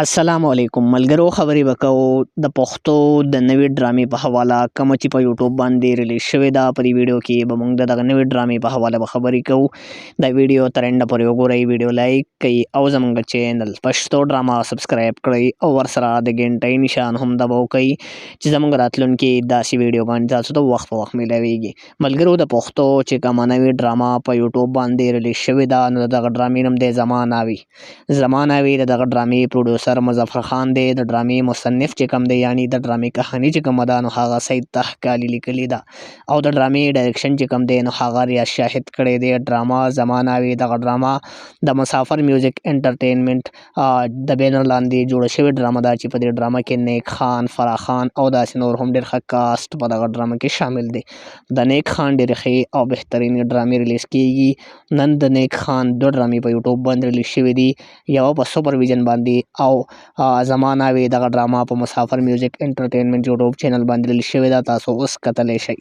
السلام علیکم ملګرو، خبرې وکړو د پښتو د نوې ډرامې په حواله کوم چې په یوټیوب باندې ریلیز شوې ده. په دې ویډیو کې به موږ د دغه نوې ډرامې په حواله به خبرې کوو. دا ویډیو تر انډه پورې وګورئ، ویډیو لایک کړئ او زموږ چینل پښتو ډراما سبسکرایب کړئ او ورسره د ګنټۍ نشان هم دباو کړئ چې زموږ راتلونکي داسې ویډیوګانې تاسو ته وخت په وخت میلاویږي. ملګرو، د پښتو چې کومه نوې ډراما په یوټیوب باندې ریلیز شوې ده، نو د دغه ډرامې نوم دی زماناوي. زماناوي د دغه ډرامې پروډوسر مظفر خان دی. د ډرامې مصنف چې کوم دی، یعنی د ډرامې کهاني چې کومه ده، نو هغه سید تحقیقي لیکلې ده او د ډرامې ډایرکشن چې کوم دی، نو هغه ریاض شاهد کړی دی. ډراما زماناوي دغه ډراما د مسافر میوزیک انټرټینمنټ د بینر لاندې جوړه شوې ډراما ده چې په دې ډراما کې نیک خان، فرح خان او داسې نور هم ډېر ښه کاسټ په دغه ډراما کې شامل دی. د نیک خان ډېرې ښې او بهترینې ډرامې ریلیز کیږي. نن د نیک خان 2 ډرامې په یوټیوب باندې ریلیز شوې دي، یوه په سوپرویژن باندې او زماناوي دغه ډراما په مسافر میوزیک انټرټینمنټ یوټیوب چینل باندې ریلیز شوې ده. تاسو اوس کتلی شئ.